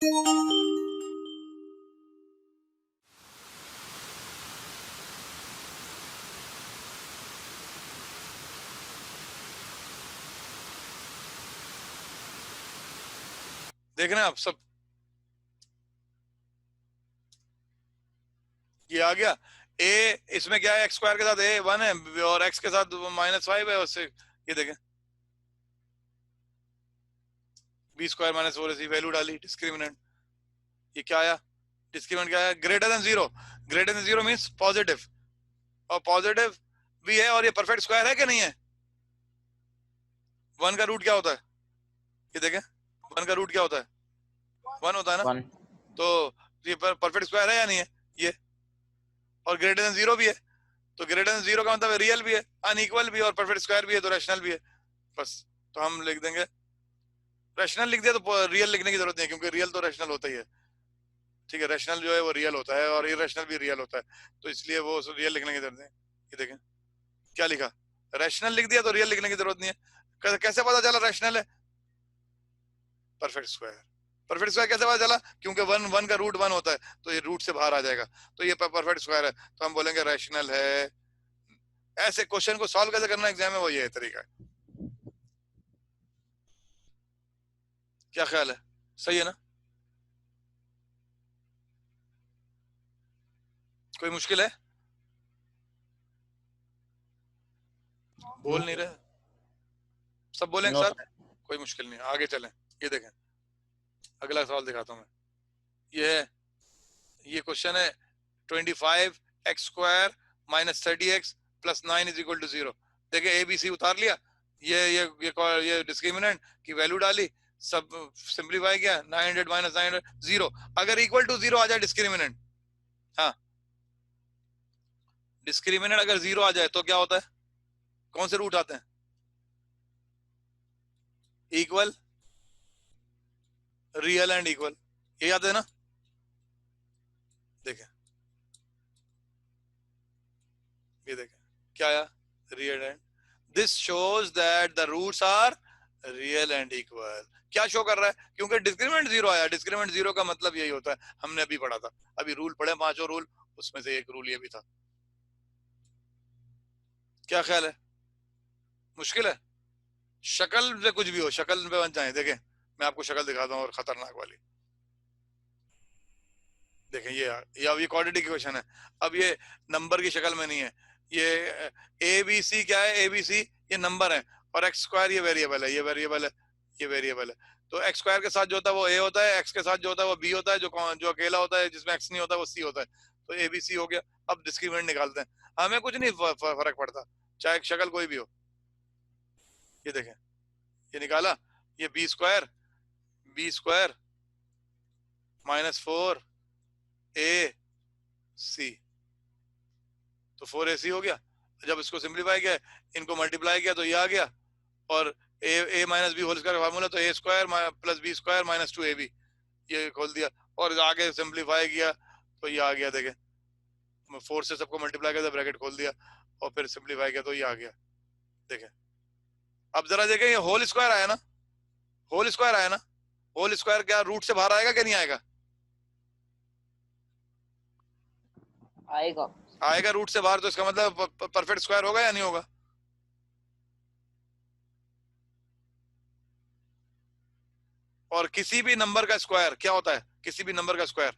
देखना आप सब, ये आ गया। ए इसमें क्या है, एक्स स्क्वायर के साथ ए 1 है और एक्स के साथ -5 है, उससे ये देखें बी स्क्वायर -4 ऐसी वैल्यू डाली, डिस्क्रिमिनेंट ये क्या आया, डिस्क्रिमिनेंट क्या है, greater than zero. Greater than zero means positive, और पॉजिटिव भी है, और ये परफेक्ट स्क्वायर है कि नहीं है। 1 का रूट क्या होता है, ये देखें 1 का रूट क्या होता है, 1 होता है ना। 1 तो ये परफेक्ट स्क्वायर है या नहीं है ये, और ग्रेटर देन जीरो भी है, तो ग्रेटर देन जीरो का मतलब रियल भी है, अनइक्वल भी है, और परफेक्ट स्क्वायर भी है, तो रैशनल भी है। बस तो हम लिख देंगे, रैशनल लिख दिया तो रियल लिखने की जरूरत नहीं है, क्योंकि रियल तो रैशनल होता ही है। ठीक है, रैशनल जो है वो रियल होता है और इरेशनल भी रियल होता है, तो इसलिए वो रियल लिखने की जरूरत नहीं है। ये देखें क्या लिखा, रैशनल लिख दिया तो रियल लिखने की जरूरत नहीं है। कैसे पता चला रैशनल है, परफेक्ट स्क्वायर। परफेक्ट स्क्वायर कैसे पता चला, क्योंकि 1 का रूट 1 होता है, तो ये रूट से बाहर आ जाएगा, तो ये परफेक्ट स्क्वायर है, तो हम बोलेंगे रैशनल है। ऐसे क्वेश्चन को सॉल्व कैसे करना एग्जाम में, वो ये तरीका है। क्या ख्याल है, सही है ना, कोई मुश्किल है, बोल नहीं रहे, सब बोलेंगे नो साथ, सर। कोई मुश्किल नहीं, आगे चलें। ये देखें अगला सवाल दिखाता हूं मैं, ये है, ये क्वेश्चन है 25x² - 30x + 9 = 0। देखिए ए बी सी उतार लिया, ये डिस्क्रिमिनेंट की वैल्यू डाली, सब सिंप्लीफाई किया, 900 - 900 0। अगर इक्वल टू 0 आ जाए डिस्क्रिमिनेंट, हाँ डिस्क्रिमिनेंट अगर 0 आ जाए तो क्या होता है, कौन से रूट आते हैं, इक्वल, रियल एंड इक्वल, ये याद है ना। देखें ये देखें क्या आया, real and, this shows that the roots are real and equal. क्या शो कर रहा है, क्योंकि डिस्क्रिमिनेंट 0 आया, डिस्क्रिमिनेंट 0 का मतलब यही होता है, हमने अभी पढ़ा था, अभी रूल पढ़े 5 रूल, उसमें से एक रूल ये भी था। क्या ख्याल है, मुश्किल है, शक्ल से कुछ भी हो, शक्ल पे बन जाए। देखें मैं आपको शक्ल दिखाता हूँ और खतरनाक वाली, देखें ये अब ये क्वाड्रेटिक क्वेश्चन है, अब ये नंबर की शक्ल में नहीं है, ये ए बी सी क्या है, ए बी सी ये नंबर है, और एक्स स्क्वायर ये वेरिएबल है, ये वेरिएबल है, ये वेरिएबल है। तो एक्स स्क्वायर के साथ जो होता है वो ए होता है, एक्स के साथ जो होता है वो बी होता है, जो अकेला होता है जिसमें एक्स नहीं होता वो सी होता है, तो ए बी सी हो गया। अब डिस्क्रिमिनेंट निकालते हैं, हमें कुछ नहीं फर्क पड़ता, चाहे शक्ल कोई भी हो। ये देखें ये निकाला, ये बी स्क्वायर -4 ए सी, तो 4ac हो गया। जब इसको सिंप्लीफाई किया, इनको मल्टीप्लाई किया तो ये आ गया, और a - b होल स्क्वायर का फार्मूला, तो a² + b² - 2ab, ये खोल दिया, और आगे सिंप्लीफाई किया तो ये आ गया। देखें 4 से सबको मल्टीप्लाई किया, ब्रैकेट खोल दिया और फिर सिंप्लीफाई किया तो ये आ गया। देखें अब जरा देखें, ये होल स्क्वायर आया ना, होल स्क्वायर आया ना, होल स्क्वायर क्या रूट से बाहर आएगा कि नहीं आएगा, आएगा। आएगा रूट से बाहर, तो इसका मतलब परफेक्ट स्क्वायर होगा या नहीं होगा। और किसी भी नंबर का स्क्वायर क्या होता है, किसी भी नंबर का स्क्वायर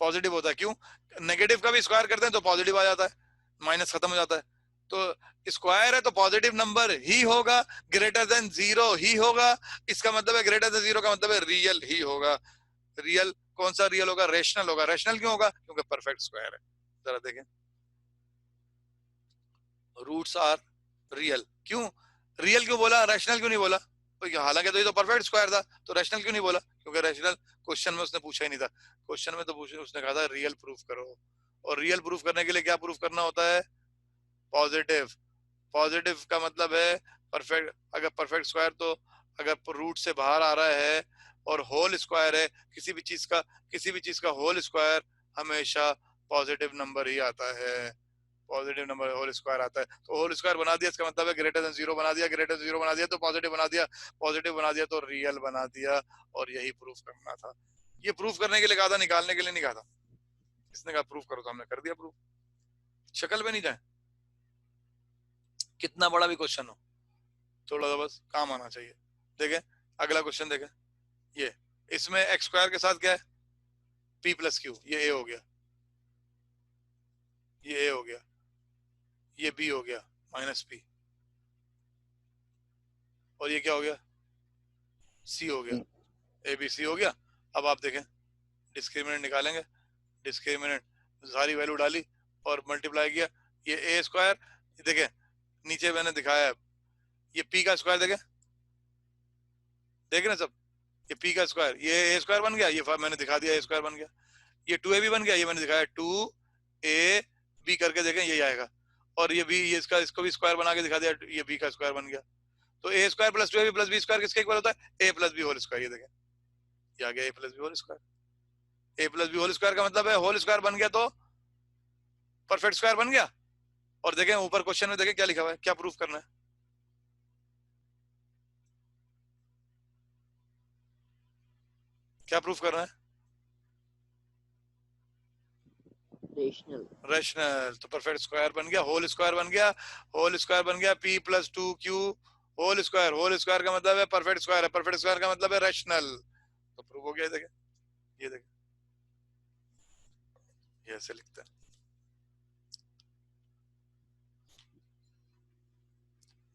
पॉजिटिव होता है, क्यों, नेगेटिव का भी स्क्वायर करते हैं तो पॉजिटिव आ जाता है, माइनस खत्म हो जाता है, तो स्क्वायर है तो पॉजिटिव नंबर ही होगा, ग्रेटर देन 0 ही होगा, इसका मतलब है ग्रेटर देन 0 का मतलब है रियल ही होगा। रियल कौन सा रियल होगा, रेशनल होगा। रेशनल क्यों होगा, क्योंकि परफेक्ट स्क्वायर है। जरा देखें, रूट्स आर रियल, क्यों रियल क्यों बोला, रैशनल क्यों नहीं बोला, तो हालांकि तो ये तो परफेक्ट स्क्वायर था, तो रैशनल क्यों नहीं बोला, क्योंकि रैशनल क्वेश्चन में उसने पूछा ही नहीं था, क्वेश्चन में तो उसने कहा था रियल प्रूफ करो, और रियल प्रूफ करने के लिए क्या प्रूफ करना होता है, पॉजिटिव। पॉजिटिव का मतलब है परफेक्ट, अगर परफेक्ट स्क्वायर तो अगर रूट से बाहर आ रहा है और होल स्क्वायर है, किसी भी चीज का होल स्क्वायर हमेशा पॉजिटिव नंबर ही आता है, पॉजिटिव नंबर होल स्क्वायर आता है, तो होल स्क्वायर बना दिया, इसका मतलब है ग्रेटर देन जीरो बना दिया, ग्रेटर देन जीरो बना दिया तो पॉजिटिव बना दिया, पॉजिटिव बना दिया तो रियल बना दिया, और यही प्रूफ करना था। ये प्रूफ करने के लिए कहा था, निकालने के लिए नहीं कहा था। इसने कहा प्रूफ करो तो हमने कर दिया प्रूफ। शक्ल पे नहीं जाए, कितना बड़ा भी क्वेश्चन हो, थोड़ा सा बस काम आना चाहिए। देखें अगला क्वेश्चन देखें, ये इसमें एक्स स्क्वायर के साथ क्या है, पी प्लस क्यू, ये ए हो गया, ये ए हो गया, ये बी हो गया माइनस पी, और ये क्या हो गया, सी हो गया, ए बी सी हो गया। अब आप देखें डिस्क्रिमिनेंट निकालेंगे, डिस्क्रिमिनेंट सारी वैल्यू डाली और मल्टीप्लाई किया, ये ए स्क्वायर, देखें नीचे मैंने दिखाया है, ये पी का स्क्वायर देखें, देखें ना सब, ये पी का स्क्वायर, ये ए स्क्वायर बन गया, ये मैंने दिखा दिया ए स्क्वायर बन गया, ये 2ab बन गया, ये मैंने दिखाया 2ab करके देखें यही आएगा, और ये बी, ये इसका, इसको भी स्क्वायर बना के दिखा दिया, ये बी का स्क्वायर बन गया। तो A square plus 2ab plus B square किसके इक्वल होता है, A plus B whole square, ये देखें ये आ गया A plus B whole square. A plus B whole square का मतलब है होल स्क्वायर बन गया तो परफेक्ट स्क्वायर बन गया। और देखें ऊपर क्वेश्चन में देखें क्या लिखा हुआ है, क्या प्रूफ करना है, क्या प्रूफ करना है, रेशनल। रैशनल, तो परफेक्ट स्क्वायर बन गया, होल स्क्वायर बन गया, होल स्क्वायर बन गया P plus 2q whole square, whole square का मतलब है परफेक्ट स्क्वायर है, परफेक्ट स्क्वायर का मतलब है रैशनल, तो प्रूफ हो गया। देखें ये देखें, ये ऐसे लिखते हैं,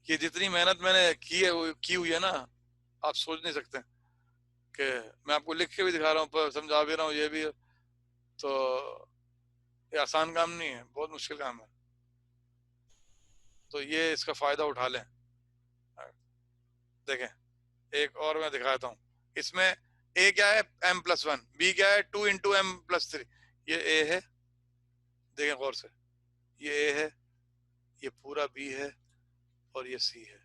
ये जितनी मेहनत मैंने की हुई है ना, आप सोच नहीं सकते कि मैं आपको लिख के भी दिखा रहा हूँ, समझा भी रहा हूँ, ये भी, तो ये आसान काम नहीं है, बहुत मुश्किल काम है, तो ये इसका फायदा उठा लें। देखें एक और मैं दिखाता हूँ, इसमें ए क्या है m+1, बी क्या है 2 इंटू m+3, ये ए है, देखें गौर से, ये ए है, ये पूरा बी है, और ये सी है,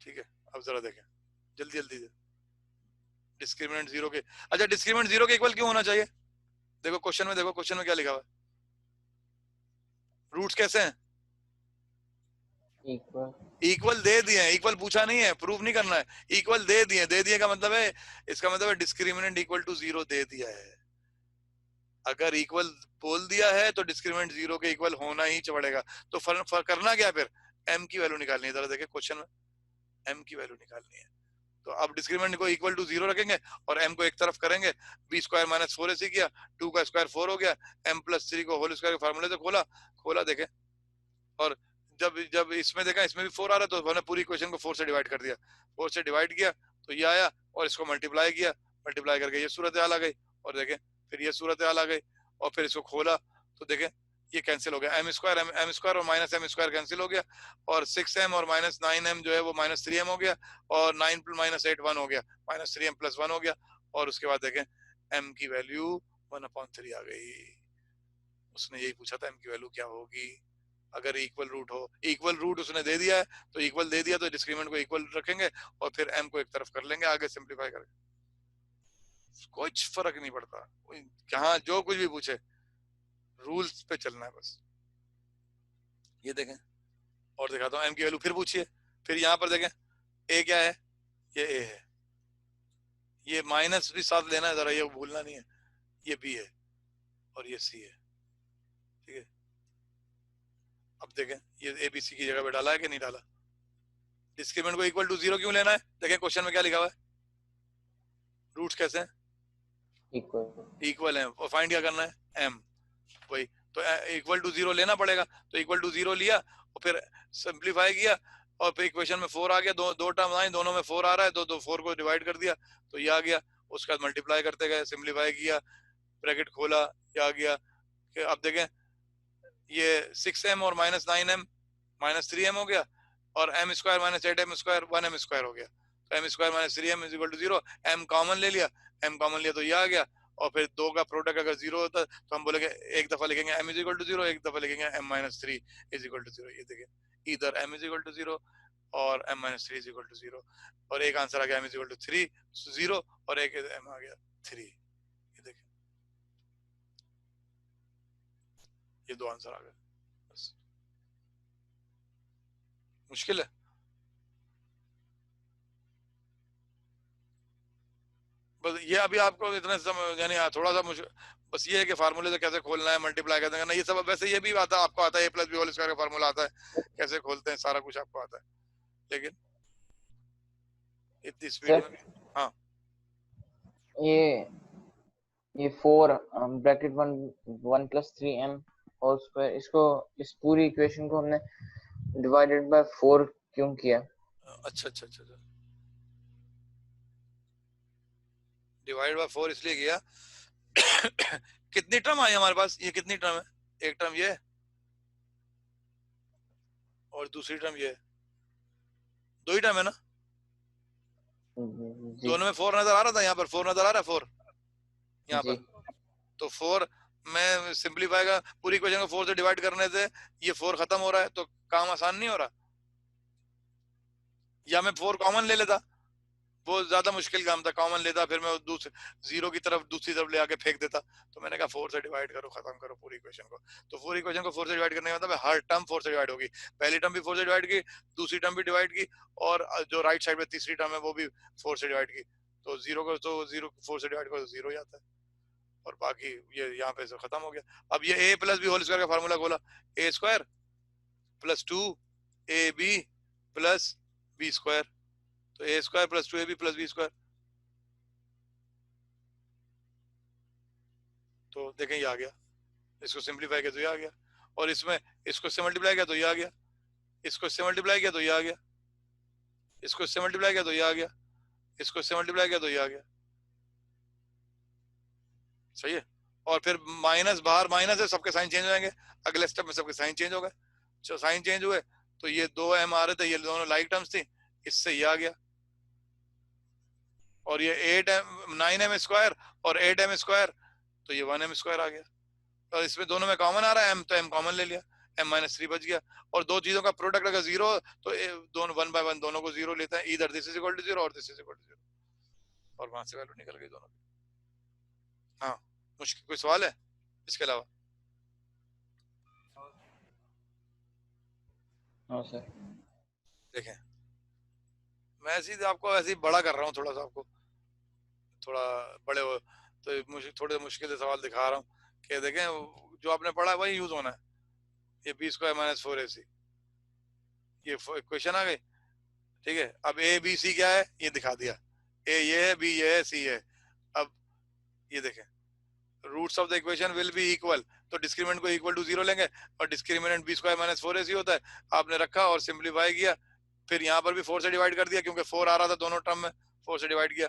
ठीक है। अब जरा देखें जल्दी जल्दी, डिस्क्रिमिनेंट जीरो के, अच्छा डिस्क्रिमिनेंट जीरो के इक्वल क्यों होना चाहिए, देखो क्वेश्चन में, देखो क्वेश्चन में क्या लिखा हुआ है, रूट्स कैसे हैं, इक्वल। इक्वल दे दिए हैं, इक्वल पूछा नहीं है, प्रूफ नहीं करना है, इक्वल दे दिए, दे दिए का मतलब है, इसका मतलब है डिस्क्रिमिनेंट इक्वल टू जीरो दे दिया है। अगर इक्वल बोल दिया है तो डिस्क्रिमिनेंट जीरो के इक्वल होना ही पड़ेगा। तो करना क्या फिर, m की वैल्यू निकालनी है, जरा देखें क्वेश्चन में m की वैल्यू निकालनी है, तो अब डिस्क्रिमिनेंट को इक्वल टू जीरो रखेंगे और m को एक तरफ करेंगे, बी स्क्वायर माइनस 4ac किया, 2 का स्क्वायर 4 हो गया, m+3 को होल स्क्वायर के फार्मूले से खोला, खोला देखें, और जब जब इसमें देखा इसमें भी 4 आ रहा है, तो हमने पूरी इक्वेशन को 4 से डिवाइड कर दिया, 4 से डिवाइड किया तो ये आया, और इसको मल्टीप्लाई किया, मल्टीप्लाई करके ये सूरत हाल आ गई, और देखें फिर ये सूरत हाल आ गई, और फिर इसको खोला तो देखें ये कैंसिल हो गया, एम स्क्वायर और माइनस एम स्क्वायर कैंसिल हो गया, और 6m और -9m जो है वो -3m हो गया, और 9 माइनस 8 1 हो गया, -3m + 1 हो गया, और उसके बाद देखें m की वैल्यू 1/3 आ गई। उसने यही पूछा था m की वैल्यू क्या होगी अगर इक्वल रूट हो, इक्वल रूट उसने दे दिया है, तो इक्वल दे दिया तो डिस्क्रिमिनेंट को इक्वल रखेंगे और फिर m को एक तरफ कर लेंगे, आगे सिंपलीफाई करेंगे, कुछ फर्क नहीं पड़ता, जहां जो कुछ भी पूछे रूल्स पे चलना है बस। ये देखें और दिखाता हूँ, m की वैल्यू फिर पूछिए, फिर यहाँ पर देखें a क्या है, ये a है, ये माइनस भी साथ लेना है, जरा ये भूलना नहीं है, ये b है और ये c है, ठीक है। अब देखें ये a b c की जगह पे डाला है कि नहीं डाला, डिस्क्रिमिनेंट को इक्वल टू जीरो क्यों लेना है, देखें क्वेश्चन में क्या लिखा हुआ है, रूट्स कैसे हैं, इक्वल है, और फाइंड क्या करना है m, वही तो इक्वल टू जीरो लेना पड़ेगा, तो इक्वल टू जीरो लिया और फिर सिंप्लीफाई किया, और फिर इक्वेशन में 4 आ गया, दो टर्म आई, दोनों में 4 आ रहा है, दो 4 को डिवाइड कर दिया तो ये आ गया, उसके बाद मल्टीप्लाई करते गए, सिंप्लीफाई किया, ब्रैकेट खोला, ये आ गया। अब देखें ये 6m और -9m -3m हो गया, और m square -8m square 1m square हो गया, तो m square -3m = 0, m common ले लिया, m कॉमन लिया तो ये आ गया, और फिर दो का प्रोडक्ट अगर जीरो होता तो हम बोलेंगे एक दफा लिखेंगे m = 0, एक दफा लिखेंगे m-3 = 0, ये देखें इधर m = 0 और m-3 = 0, और एक आंसर आ गया m = 3 0 और एक m आ गया 3, ये देखें ये दो आंसर आ गए बस। मुश्किल है। बस ये अभी आपको इतना यानी थोड़ा सा बस ये है कि फार्मूले से कैसे खोलना है, मल्टीप्लाई कैसे करना, ये सब वैसे ये भी आता है, आपको आता है, A plus B whole square का फार्मूला आता है, कैसे खोलते हैं सारा कुछ आपको आता है, लेकिन इतनी स्पीड में भी। हाँ ये 4 bracket 1 plus 3m whole square, इसको इस पूरी इक्वेशन को हमने डिवाइडेड बाय 4 क्यों किया? अच्छा अच्छा अच्छा, डिवाइड बाय 4 इसलिए किया कितनी टर्म आई हमारे पास, ये कितनी टर्म है, एक टर्म ये और दूसरी टर्म ये, दो ही टर्म है ना, जी दोनों में 4 नजर आ रहा था, यहाँ पर 4 नजर आ रहा है, 4 यहाँ जी। पर, तो 4 में सिंपलीफाई का पूरी इक्वेशन को 4 से डिवाइड करने से ये 4 खत्म हो रहा है, तो काम आसान नहीं हो रहा, या मैं 4 कॉमन ले लेता, वो ज्यादा मुश्किल काम था, कॉमन लेता फिर मैं दूसरे जीरो की तरफ दूसरी तरफ ले आके फेंक देता, तो मैंने कहा 4 से डिवाइड करो, खत्म करो पूरी इक्वेशन को। तो पूरी इक्वेशन को 4 से डिवाइड करने का मतलब हर टर्म 4 से डिवाइड होगी, पहली टर्म भी 4 से डिवाइड की, दूसरी टर्म भी डिवाइड की, और जो राइट साइड में तीसरी टर्म है वो भी 4 से डिवाइड की, तो जीरो को तो जीरो 4 से डिवाइड करो तो जीरो ही आता है, और बाकी ये यहाँ पे खत्म हो गया। अब ये A plus B whole square का फार्मूला खोला, A square plus 2 A B plus B square, तो A square plus 2 A B plus B square, तो देखें ये आ गया, इसको सिंपलीफाई किया तो ये आ गया, और इसमें इसको इससे मल्टीप्लाई किया तो ये आ गया, इसको इससे मल्टीप्लाई किया तो ये आ गया, इसको इससे मल्टीप्लाई किया तो ये आ गया, इसको इससे मल्टीप्लाई किया तो ये आ गया, सही है। और फिर माइनस, बाहर माइनस है, सबके साइन चेंज हो जाएंगे, अगले स्टेप में सबके साइन चेंज हो गए, जो साइन चेंज हुए तो ये 2m आ रहे थे, ये दोनों लाइक टर्म्स थी, इससे ये आ गया, और ये 8m 9m स्क्वायर और 8m स्क्वायर, तो ये 1m स्क्वायर आ गया, और इसमें दोनों में कॉमन आ रहा है m, तो m कॉमन ले लिया, m-3 बच गया, और दो चीजों का प्रोडक्ट अगर जीरो तो दोनों 1 बाय 1 दोनों को जीरो लेते हैं, इधर this is equal to zero और this is equal to zero, और वहां से वैल्यू निकल गई दोनों की। हाँ, मुश्किल कोई सवाल है इसके अलावा? हाँ सर। देखें, मैं ऐसे आपको ऐसे ही बड़ा कर रहा हूँ थोड़ा सा, आपको थोड़ा बड़े हो तो मुझे थोड़े मुश्किल से सवाल दिखा रहा हूँ कि देखें जो आपने पढ़ा है वही यूज होना है, ये बी स्क्वायर माइनस 4ac, ये क्वेश्चन आ गई, ठीक है। अब ए बी सी क्या है ये दिखा दिया, ए ये है, बी ये है, सी है। अब ये देखें, roots of the equation will be equal, तो डिस्क्रिमिनेंट को इक्वल टू जीरो लेंगे, और discriminant B square minus 4ac होता है, आपने रखा और सिंप्लीफाई किया, फिर यहाँ पर भी 4 से डिवाइड कर दिया क्योंकि 4 आ रहा था दोनों टर्म में, 4 से डिवाइड किया,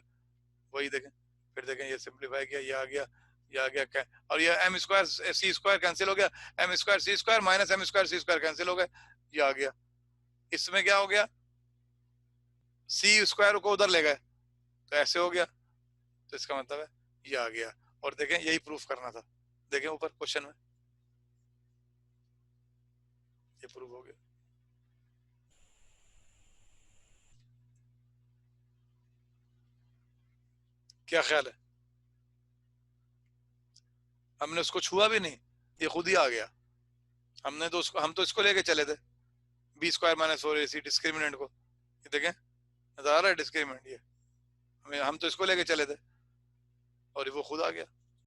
वही देखें, फिर देखें ये सिंप्लीफाई किया, ये आ गया, ये आ गया क्या, और ये एम स्क्वायर सी स्क्वायर कैंसिल हो गया, एम स्क्वायर सी स्क्वायर माइनस एम स्क्वायर सी स्क्वायर कैंसिल हो गए, ये आ गया, इसमें क्या हो गया, सी स्क्वायर को उधर ले गए तो ऐसे हो गया, तो इसका मतलब है ये आ गया, और देखें यही प्रूफ करना था, देखें ऊपर क्वेश्चन में ये प्रूफ हो गया। क्या ख्याल है, हमने उसको छुआ भी नहीं, ये खुद ही आ गया, हमने तो उसको, हम तो इसको लेके चले थे B square minus 4ac discriminant को, ये देखें नजर आ रहा है डिस्क्रिमिनेंट, ये हम तो इसको लेके चले थे और वो खुद आ गया।